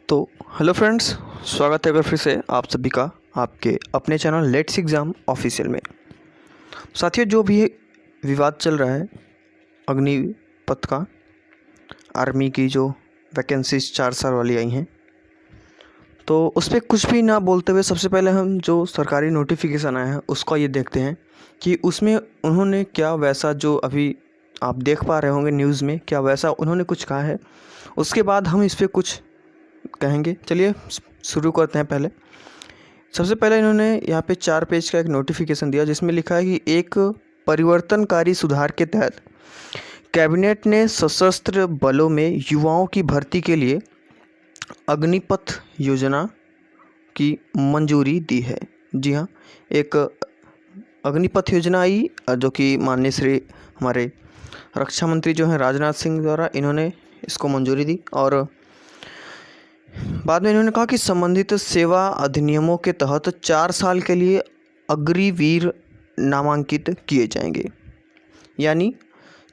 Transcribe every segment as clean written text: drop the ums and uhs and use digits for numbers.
तो hello friends, स्वागत है एक बार फिर से आप सभी का आपके अपने चैनल लेट्स एग्ज़ाम ऑफिशियल में। साथियों, जो भी विवाद चल रहा है अग्निपथ का, आर्मी की जो वैकेंसीज 4 साल वाली आई हैं, तो उस पर कुछ भी ना बोलते हुए सबसे पहले हम जो सरकारी नोटिफिकेशन आया है उसका ये देखते हैं कि उसमें उन्होंने क्या वैसा, जो अभी आप देख पा रहे होंगे न्यूज़ में, क्या वैसा उन्होंने कुछ कहा है। उसके बाद हम इस पर कुछ कहेंगे। चलिए शुरू करते हैं। पहले सबसे पहले इन्होंने यहाँ पे 4 पेज का एक नोटिफिकेशन दिया जिसमें लिखा है कि एक परिवर्तनकारी सुधार के तहत कैबिनेट ने सशस्त्र बलों में युवाओं की भर्ती के लिए अग्निपथ योजना की मंजूरी दी है। जी हाँ, एक अग्निपथ योजना आई जो कि माननीय श्री हमारे रक्षा मंत्री जो हैं राजनाथ सिंह द्वारा इन्होंने इसको मंजूरी दी। और बाद में इन्होंने कहा कि संबंधित सेवा अधिनियमों के तहत 4 साल के लिए अग्निवीर नामांकित किए जाएंगे। यानी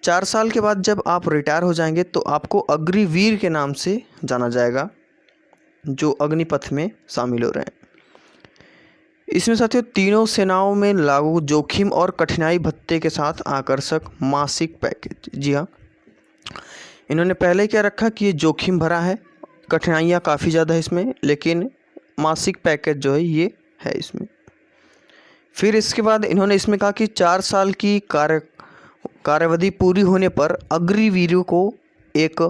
4 साल के बाद जब आप रिटायर हो जाएंगे तो आपको अग्निवीर के नाम से जाना जाएगा, जो अग्निपथ में शामिल हो रहे हैं। इसमें साथियों तीनों सेनाओं में लागू जोखिम और कठिनाई भत्ते के साथ आकर्षक मासिक पैकेज। जी हाँ, इन्होंने पहले क्या रखा कि ये जोखिम भरा है, कठिनाइयाँ काफ़ी ज़्यादा है इसमें, लेकिन मासिक पैकेज जो है ये है इसमें। फिर इसके बाद इन्होंने इसमें कहा कि 4 साल की कार्यावधि पूरी होने पर अग्निवीरों को एक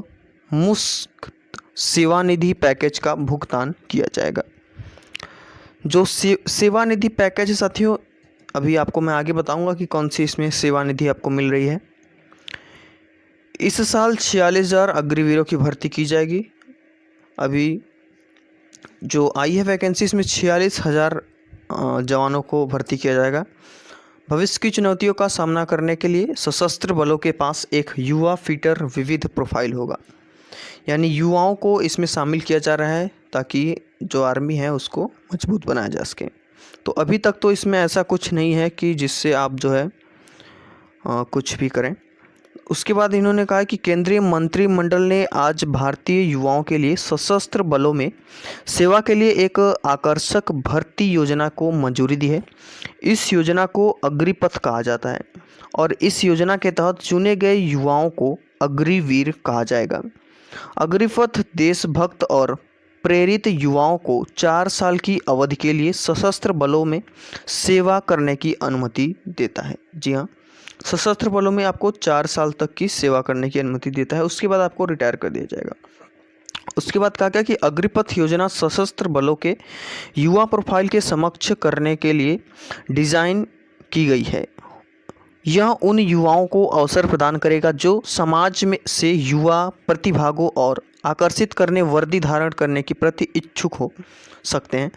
मुफ्त सेवानिधि पैकेज का भुगतान किया जाएगा। जो सेवानिधि पैकेज है साथियों, अभी आपको मैं आगे बताऊंगा कि कौन सी इसमें सेवानिधि आपको मिल रही है। इस साल 46,000 अग्निवीरों की भर्ती की जाएगी। अभी जो आई है वैकेंसी, इसमें 46,000 जवानों को भर्ती किया जाएगा। भविष्य की चुनौतियों का सामना करने के लिए सशस्त्र बलों के पास एक युवा फिटर विविध प्रोफाइल होगा। यानी युवाओं को इसमें शामिल किया जा रहा है ताकि जो आर्मी है उसको मजबूत बनाया जा सके। तो अभी तक तो इसमें ऐसा कुछ नहीं है कि जिससे आप जो है कुछ भी करें। उसके बाद इन्होंने कहा कि केंद्रीय मंत्रिमंडल ने आज भारतीय युवाओं के लिए सशस्त्र बलों में सेवा के लिए एक आकर्षक भर्ती योजना को मंजूरी दी है। इस योजना को अग्निपथ कहा जाता है और इस योजना के तहत चुने गए युवाओं को अग्निवीर कहा जाएगा। अग्निपथ देशभक्त और प्रेरित युवाओं को 4 साल की अवधि के लिए सशस्त्र बलों में सेवा करने की अनुमति देता है। जी हाँ, सशस्त्र बलों में आपको 4 साल तक की सेवा करने की अनुमति देता है, उसके बाद आपको रिटायर कर दिया जाएगा। उसके बाद कहा गया कि अग्निपथ योजना सशस्त्र बलों के युवा प्रोफाइल के समक्ष करने के लिए डिज़ाइन की गई है। यह उन युवाओं को अवसर प्रदान करेगा जो समाज में से युवा प्रतिभागों और आकर्षित करने वर्दी धारण करने के प्रति इच्छुक हो सकते हैं,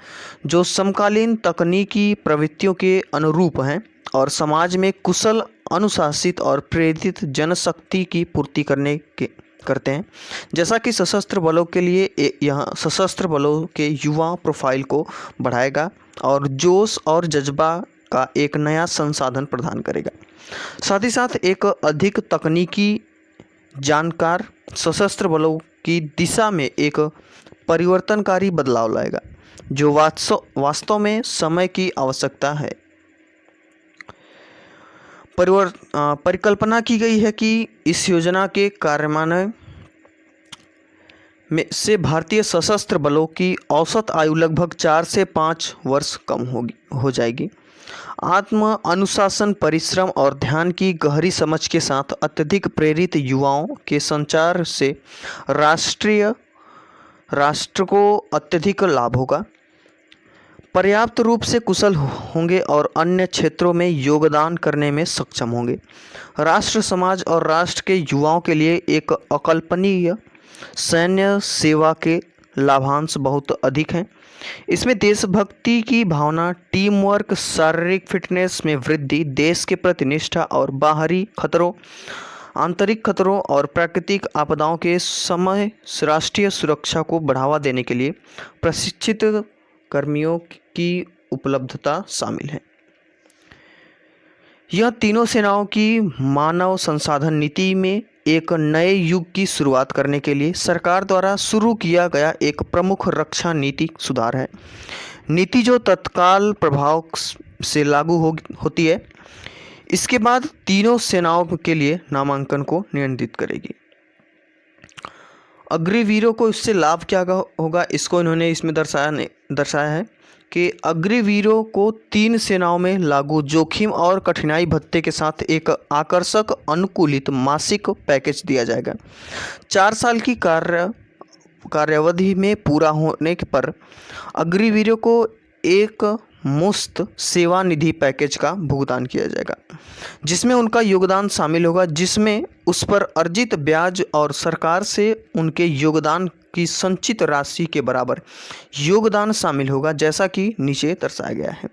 जो समकालीन तकनीकी प्रवृत्तियों के अनुरूप हैं और समाज में कुशल, अनुशासित और प्रेरित जनशक्ति की पूर्ति करते हैं। जैसा कि सशस्त्र बलों के लिए यह सशस्त्र बलों के युवा प्रोफाइल को बढ़ाएगा और जोश और जज्बा का एक नया संसाधन प्रदान करेगा। साथ ही साथ एक अधिक तकनीकी जानकार सशस्त्र बलों की दिशा में एक परिवर्तनकारी बदलाव लाएगा, जो वास्तव में समय की आवश्यकता है। परिकल्पना की गई है कि इस योजना के कार्यान्वयन में से भारतीय सशस्त्र बलों की औसत आयु लगभग 4 से 5 वर्ष कम हो जाएगी। आत्म अनुशासन, परिश्रम और ध्यान की गहरी समझ के साथ अत्यधिक प्रेरित युवाओं के संचार से राष्ट्र को अत्यधिक लाभ होगा। पर्याप्त रूप से कुशल होंगे और अन्य क्षेत्रों में योगदान करने में सक्षम होंगे। राष्ट्र, समाज और राष्ट्र के युवाओं के लिए एक अकल्पनीय सैन्य सेवा के लाभांश बहुत अधिक हैं। इसमें देशभक्ति की भावना, टीम वर्क, शारीरिक फिटनेस में वृद्धि, देश के प्रति निष्ठा और बाहरी खतरों, आंतरिक खतरों और प्राकृतिक आपदाओं के समय राष्ट्रीय सुरक्षा को बढ़ावा देने के लिए प्रशिक्षित कर्मियों की उपलब्धता शामिल है। यह तीनों सेनाओं की मानव संसाधन नीति में एक नए युग की शुरुआत करने के लिए सरकार द्वारा शुरू किया गया एक प्रमुख रक्षा नीति सुधार है। नीति जो तत्काल प्रभाव से लागू होती है। इसके बाद तीनों सेनाओं के लिए नामांकन को नियंत्रित करेगी। अग्निवीरों को इससे लाभ क्या होगा, इसको इन्होंने इसमें दर्शाया है कि अग्निवीरों को 3 सेनाओं में लागू जोखिम और कठिनाई भत्ते के साथ एक आकर्षक अनुकूलित मासिक पैकेज दिया जाएगा। 4 साल की कार्यावधि में पूरा होने पर अग्निवीरों को एक मुफ्त सेवा निधि पैकेज का भुगतान किया जाएगा, जिसमें उनका योगदान शामिल होगा, जिसमें उस पर अर्जित ब्याज और सरकार से उनके योगदान की संचित राशि के बराबर योगदान शामिल होगा, जैसा कि नीचे दर्शाया गया है।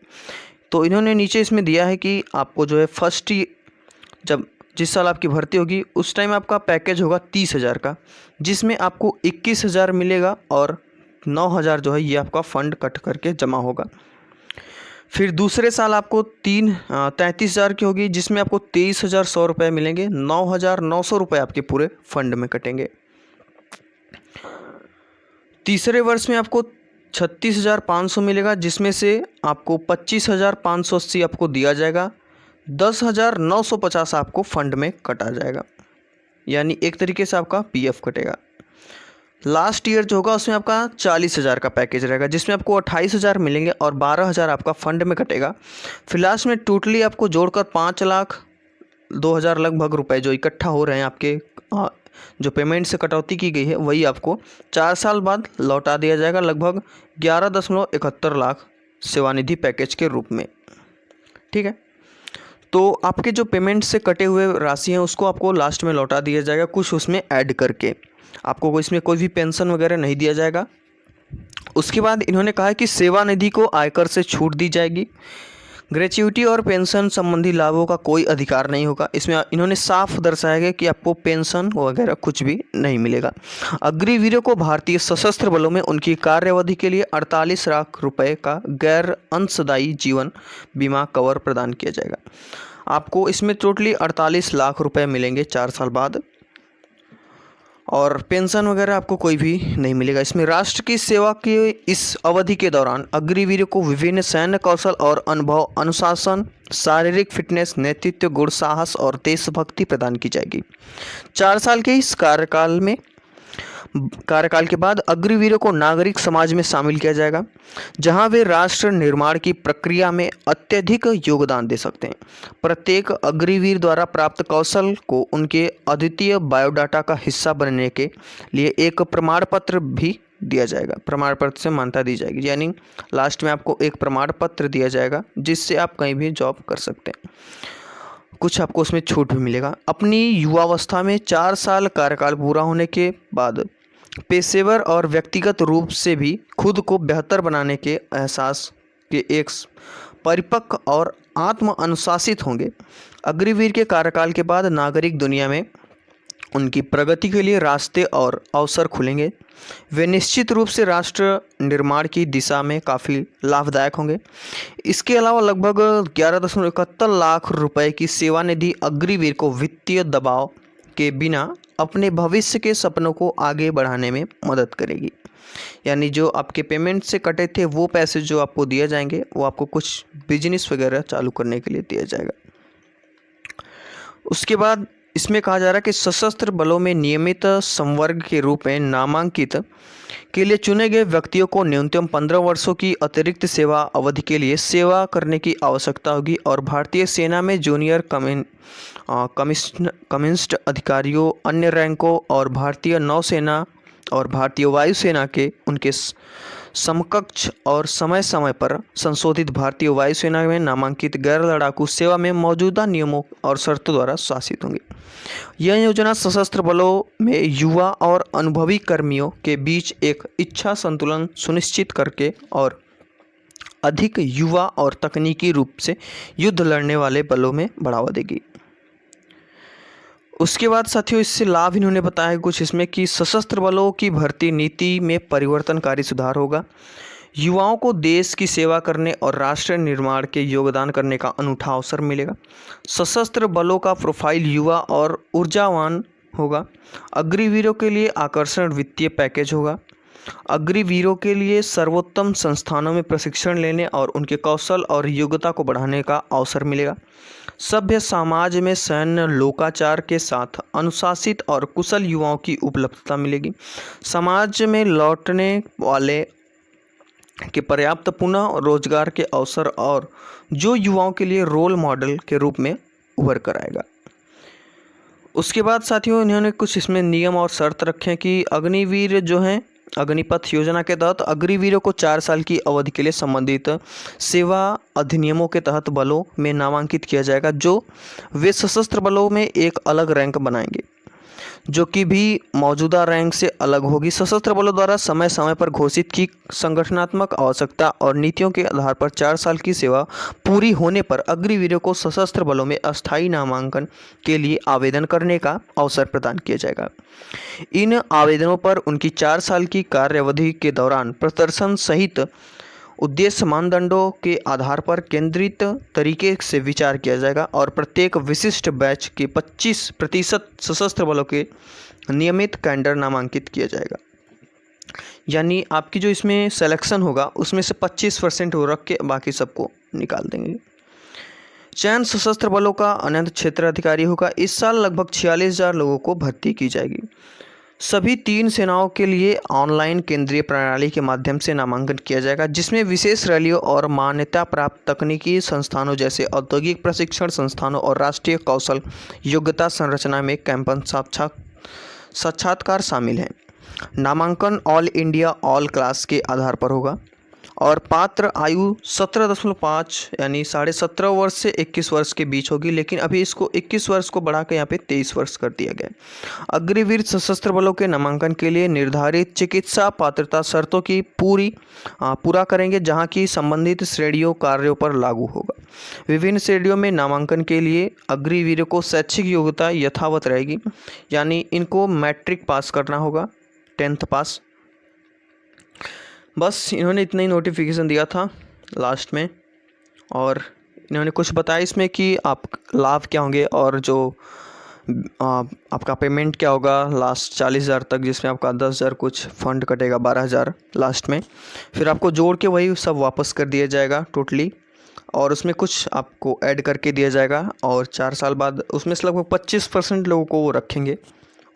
तो इन्होंने नीचे इसमें दिया है कि आपको जो है जिस साल आपकी भर्ती होगी उस टाइम आपका पैकेज होगा 30,000 का, जिसमें आपको 21,000 मिलेगा और 9,000 जो है ये आपका फंड कट करके जमा होगा। फिर दूसरे साल आपको 33,000 की होगी, जिसमें आपको 23,100 रुपये मिलेंगे। 9,900 रुपये आपके पूरे फंड में कटेंगे। तीसरे वर्ष में आपको 36,500 मिलेगा, जिसमें से आपको 25,580 आपको दिया जाएगा। 10,950 आपको फंड में कटा जाएगा, यानी एक तरीके से आपका पीएफ कटेगा। लास्ट ईयर जो होगा उसमें आपका 40,000 का पैकेज रहेगा, जिसमें आपको 28,000 मिलेंगे और 12,000 आपका फंड में कटेगा। फिर लास्ट में टोटली आपको जोड़कर 5,02,000 लगभग रुपए जो इकट्ठा हो रहे हैं आपके जो पेमेंट से कटौती की गई है, वही आपको 4 साल बाद लौटा दिया जाएगा, लगभग 11.71 लाख सेवानिधि पैकेज के रूप में। ठीक है, तो आपके जो पेमेंट से कटे हुए राशि हैं उसको आपको लास्ट में लौटा दिया जाएगा, कुछ उसमें ऐड करके। आपको इसमें कोई भी पेंशन वगैरह नहीं दिया जाएगा। उसके बाद इन्होंने कहा है कि सेवा निधि को आयकर से छूट दी जाएगी। ग्रेच्युटी और पेंशन संबंधी लाभों का कोई अधिकार नहीं होगा। इसमें इन्होंने साफ दर्शाया गया कि आपको पेंशन वगैरह कुछ भी नहीं मिलेगा। अग्निवीरों को भारतीय सशस्त्र बलों में उनकी कार्यावधि के लिए 48 लाख रुपए का गैर अंशदायी जीवन बीमा कवर प्रदान किया जाएगा। आपको इसमें टोटली 48 लाख रुपए मिलेंगे 4 साल बाद, और पेंशन वगैरह आपको कोई भी नहीं मिलेगा। इसमें राष्ट्र की सेवा की इस अवधि के दौरान अग्निवीरों को विभिन्न सैन्य कौशल और अनुभव, अनुशासन, शारीरिक फिटनेस, नेतृत्व गुण, साहस और देशभक्ति प्रदान की जाएगी। 4 साल के इस कार्यकाल के बाद अग्निवीरों को नागरिक समाज में शामिल किया जाएगा, जहां वे राष्ट्र निर्माण की प्रक्रिया में अत्यधिक योगदान दे सकते हैं। प्रत्येक अग्निवीर द्वारा प्राप्त कौशल को उनके अद्वितीय बायोडाटा का हिस्सा बनने के लिए एक प्रमाण पत्र भी दिया जाएगा। प्रमाण पत्र से मान्यता दी जाएगी, यानी लास्ट में आपको एक प्रमाण पत्र दिया जाएगा जिससे आप कहीं भी जॉब कर सकते हैं। कुछ आपको उसमें छूट भी मिलेगा। अपनी युवावस्था में 4 साल कार्यकाल पूरा होने के बाद पेशेवर और व्यक्तिगत रूप से भी खुद को बेहतर बनाने के एहसास के एक परिपक्व और आत्म अनुशासित होंगे। अग्निवीर के कार्यकाल के बाद नागरिक दुनिया में उनकी प्रगति के लिए रास्ते और अवसर खुलेंगे। वे निश्चित रूप से राष्ट्र निर्माण की दिशा में काफ़ी लाभदायक होंगे। इसके अलावा लगभग 11.71 लाख रुपए की सेवा निधि अग्निवीर को वित्तीय दबाव के बिना अपने भविष्य के सपनों को आगे बढ़ाने में मदद करेगी। यानी जो आपके पेमेंट से कटे थे वो पैसे जो आपको दिए जाएंगे वो आपको कुछ बिजनेस वगैरह चालू करने के लिए दिया जाएगा। उसके बाद इसमें कहा जा रहा है कि सशस्त्र बलों में नियमित संवर्ग के रूप में नामांकित के लिए चुने गए व्यक्तियों को न्यूनतम 15 वर्षों की अतिरिक्त सेवा अवधि के लिए सेवा करने की आवश्यकता होगी, और भारतीय सेना में जूनियर कमिश्न्ड अधिकारियों, अन्य रैंकों और भारतीय नौसेना और भारतीय वायुसेना के उनके समकक्ष और समय समय पर संशोधित भारतीय वायुसेना में नामांकित गैर लड़ाकू सेवा में मौजूदा नियमों और शर्तों द्वारा शासित होंगे। यह योजना सशस्त्र बलों में युवा और अनुभवी कर्मियों के बीच एक इच्छा संतुलन सुनिश्चित करके और अधिक युवा और तकनीकी रूप से युद्ध लड़ने वाले बलों में बढ़ावा देगी। उसके बाद साथियों इससे लाभ इन्होंने बताया कुछ इसमें कि सशस्त्र बलों की भर्ती नीति में परिवर्तनकारी सुधार होगा। युवाओं को देश की सेवा करने और राष्ट्र निर्माण के योगदान करने का अनूठा अवसर मिलेगा। सशस्त्र बलों का प्रोफाइल युवा और ऊर्जावान होगा। अग्निवीरों के लिए आकर्षण वित्तीय पैकेज होगा। अग्निवीरों के लिए सर्वोत्तम संस्थानों में प्रशिक्षण लेने और उनके कौशल और योग्यता को बढ़ाने का अवसर मिलेगा। सभ्य समाज में सैन्य लोकाचार के साथ अनुशासित और कुशल युवाओं की उपलब्धता मिलेगी। समाज में लौटने वाले के पर्याप्त पुनः रोजगार के अवसर और जो युवाओं के लिए रोल मॉडल के रूप में उभर कर आएगा। उसके बाद साथियों इन्होंने कुछ इसमें नियम और शर्त रखे कि अग्निवीर जो हैं अग्निपथ योजना के तहत अग्निवीरों को 4 साल की अवधि के लिए संबंधित सेवा अधिनियमों के तहत बलों में नामांकित किया जाएगा, जो वे सशस्त्र बलों में एक अलग रैंक बनाएंगे जो कि भी मौजूदा रैंक से अलग होगी। सशस्त्र बलों द्वारा समय समय पर घोषित की संगठनात्मक आवश्यकता और नीतियों के आधार पर 4 साल की सेवा पूरी होने पर अग्निवीरों को सशस्त्र बलों में अस्थायी नामांकन के लिए आवेदन करने का अवसर प्रदान किया जाएगा। इन आवेदनों पर उनकी 4 साल की कार्यावधि के दौरान प्रदर्शन सहित उद्देश्य मानदंडों के आधार पर केंद्रित तरीके से विचार किया जाएगा और प्रत्येक विशिष्ट बैच के 25% सशस्त्र बलों के नियमित कैडर नामांकित किया जाएगा। यानी आपकी जो इसमें सिलेक्शन होगा उसमें से 25% वो रख के बाकी सबको निकाल देंगे। चयन सशस्त्र बलों का अनंत क्षेत्र अधिकारी होगा। इस साल लगभग 46,000 लोगों को भर्ती की जाएगी। सभी 3 सेनाओं के लिए ऑनलाइन केंद्रीय प्रणाली के माध्यम से नामांकन किया जाएगा, जिसमें विशेष रैलियों और मान्यता प्राप्त तकनीकी संस्थानों जैसे औद्योगिक प्रशिक्षण संस्थानों और राष्ट्रीय कौशल योग्यता संरचना में कैंपस साक्षात्कार शामिल हैं। नामांकन ऑल इंडिया ऑल क्लास के आधार पर होगा और पात्र आयु 17.5 यानी 17.5 वर्ष से 21 वर्ष के बीच होगी, लेकिन अभी इसको 21 वर्ष को बढ़ा के यहाँ पे 23 वर्ष कर दिया गया। अग्निवीर सशस्त्र बलों के नामांकन के लिए निर्धारित चिकित्सा पात्रता शर्तों की पूरा करेंगे, जहाँ की संबंधित श्रेणियों कार्यों पर लागू होगा। विभिन्न श्रेणियों में नामांकन के लिए अग्निवीरों को शैक्षिक योग्यता यथावत रहेगी, यानी इनको मैट्रिक पास करना होगा, 10th पास। बस इन्होंने इतना ही नोटिफिकेशन दिया था लास्ट में, और इन्होंने कुछ बताया इसमें कि आप लाभ क्या होंगे और जो आपका पेमेंट क्या होगा लास्ट 40,000 तक, जिसमें आपका 10,000 कुछ फंड कटेगा, 12,000 लास्ट में, फिर आपको जोड़ के वही सब वापस कर दिया जाएगा टोटली, और उसमें कुछ आपको ऐड करके दिया जाएगा, और 4 साल बाद उसमें से लगभग 25% लोगों को वो रखेंगे।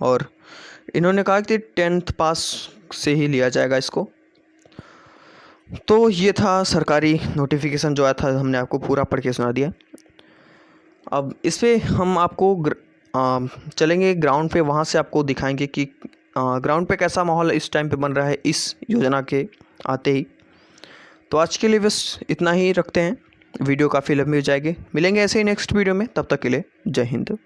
और इन्होंने कहा कि 10th पास से ही लिया जाएगा इसको। तो ये था सरकारी नोटिफिकेशन जो आया था, हमने आपको पूरा पढ़ के सुना दिया। अब इस पर हम आपको चलेंगे ग्राउंड पे, वहाँ से आपको दिखाएंगे कि ग्राउंड पे कैसा माहौल इस टाइम पे बन रहा है इस योजना के आते ही। तो आज के लिए बस इतना ही रखते हैं, वीडियो काफ़ी लंबी हो जाएगी। मिलेंगे ऐसे ही नेक्स्ट वीडियो में, तब तक के लिए जय हिंद।